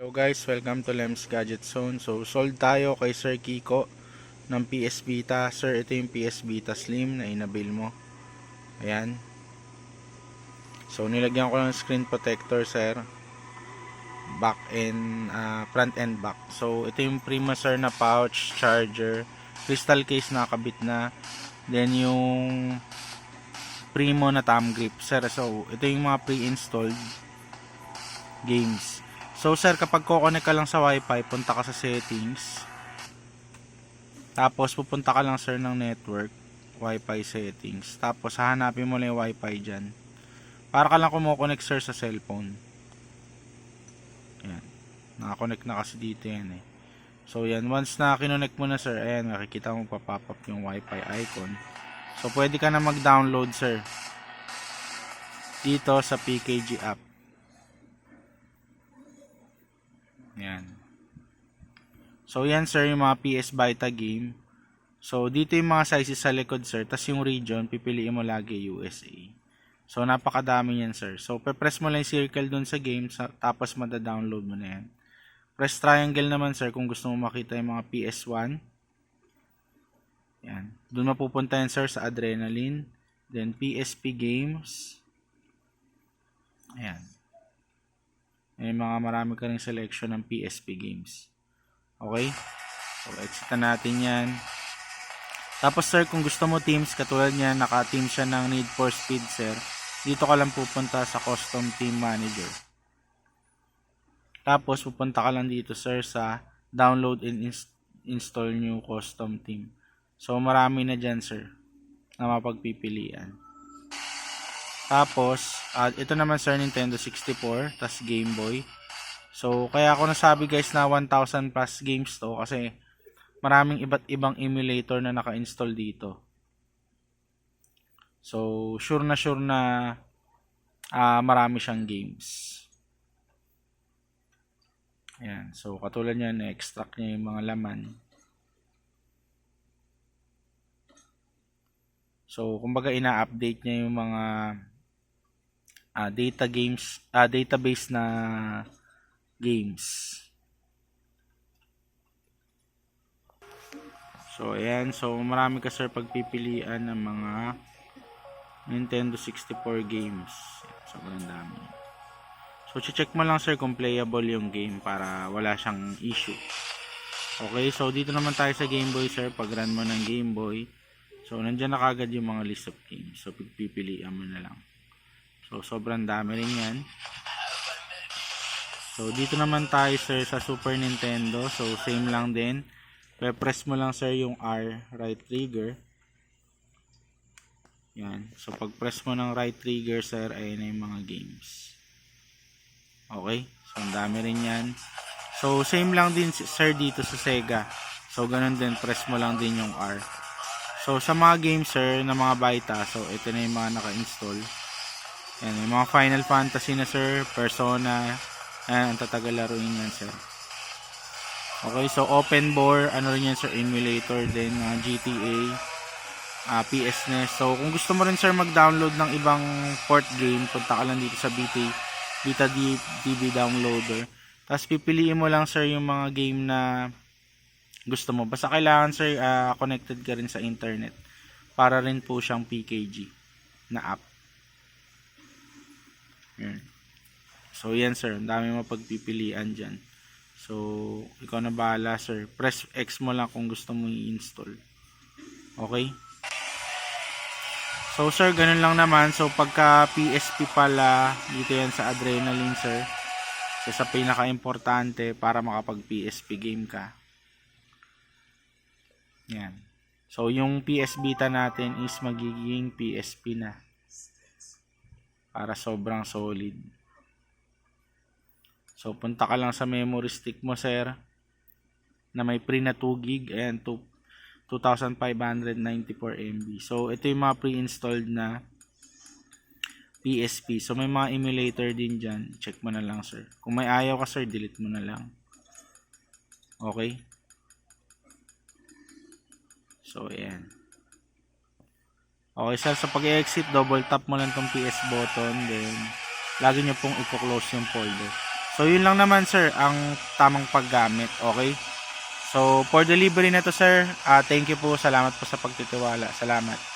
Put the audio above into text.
So guys, welcome to Lems Gadget Zone. So sold tayo kay Sir Kiko ng PS Vita. Sir, ito yung PS Vita Slim na inabil mo. Ayan. So nilagyan ko ng screen protector, sir. Back and front and back. So ito yung Prima, sir, na pouch, charger, crystal case na nakabit na. Then yung Primo na thumb grip, sir. So ito yung mga pre-installed games. So sir, kapag kukonek ka lang sa wifi, punta ka sa settings. Tapos pupunta ka lang, sir, ng network, wifi settings. Tapos hahanapin mo lang yung wifi dyan. Para ka lang kumukonek, sir, sa cellphone. Ayan. Nakakonect na kasi dito yan eh. So yan, once na kinonek mo na, sir, ayan, makikita mo pa-pop up yung wifi icon. So pwede ka na mag-download, sir, dito sa PKG app. Yan. So yan, sir, yung mga PS Vita game. So dito yung mga sizes sa likod, sir. Tapos yung region, pipiliin mo lagi USA. So napakadami yan, sir. So pe-press mo lang yung circle dun sa game, tapos mada-download mo na yan. Press triangle naman, sir, kung gusto mo makita yung mga PS1. Yan. Dun mapupunta yan, sir, sa Adrenaline. Then PSP games. Ayan. May mga marami ka rin selection ng PSP games. Okay? So, exit na natin yan. Tapos, sir, kung gusto mo teams, katulad niya, naka-team siya ng Need for Speed, sir. Dito ka lang pupunta sa Custom Team Manager. Tapos, pupunta ka lang dito, sir, sa Download and Install New Custom Team. So, marami na dyan, sir, na mapagpipilian. Tapos, ito naman, sir, Nintendo 64, tas Game Boy. So, kaya ako nasabi, guys, na 1,000 plus games to kasi maraming iba't ibang emulator na naka-install dito. So, sure na marami siyang games. Ayan. So, katulad niya, na-extract niya yung mga laman. So, kumbaga, ina-update niya yung mga database na games. So ayan, so marami ka, sir, pagpipilian ng mga Nintendo 64 games. Sobrang dami. So check mo lang, sir, kung playable yung game para wala siyang issue. Okay, so dito naman tayo sa Game Boy, sir. Pag run mo ng Game Boy, so nandiyan na kagad yung mga list of games. So pipilian mo na lang. So, sobrang dami rin yan. So, dito naman tayo, sir, sa Super Nintendo. So, same lang din. Press mo lang, sir, yung R, right trigger. Yan. So, pag press mo ng right trigger, sir, ayun na yung mga games. Okay? So, ang dami rin yan. So, same lang din, sir, dito sa Sega. So, ganun din. Press mo lang din yung R. So, sa mga games, sir, na mga Vita, so, ito na yung mga naka-install. Yan, yung mga Final Fantasy na, sir, Persona, ang tatagal laruin yan, sir. Okay, so open bore, ano rin yan, sir, emulator din, GTA, PS NES. So kung gusto mo rin, sir, mag-download ng ibang port game, punta ka lang dito sa Vita DB downloader. Tapos pipiliin mo lang, sir, yung mga game na gusto mo. Basta kailangan, sir, connected ka rin sa internet para rin po siyang PKG na app. Yan. So yan, sir, ang dami mo pagpipilian dyan. So ikaw na bahala, sir. Press X mo lang kung gusto mo i-install. Okay? So sir, ganun lang naman. So pagka PSP pala, dito yan sa Adrenaline, sir. So sa pinaka-importante para makapag PSP game ka. Yan. So yung PS Vita natin is magiging PSP na. Para sobrang solid. So punta ka lang sa memory stick mo, sir, na may pre na 2 gig. Ayan, 2,594 MB. So ito yung mga pre-installed na PSP. So may mga emulator din dyan. Check mo na lang, sir. Kung may ayaw ka, sir, delete mo na lang. Okay? So ayan. Okay, sir, sa pag-exit, double tap mo lang tong PS button, then lagi nyo pong i-close yung folder. So, yun lang naman sir, ang tamang paggamit. Okay? So, for delivery na to sir, thank you po. Salamat po sa pagtitiwala. Salamat.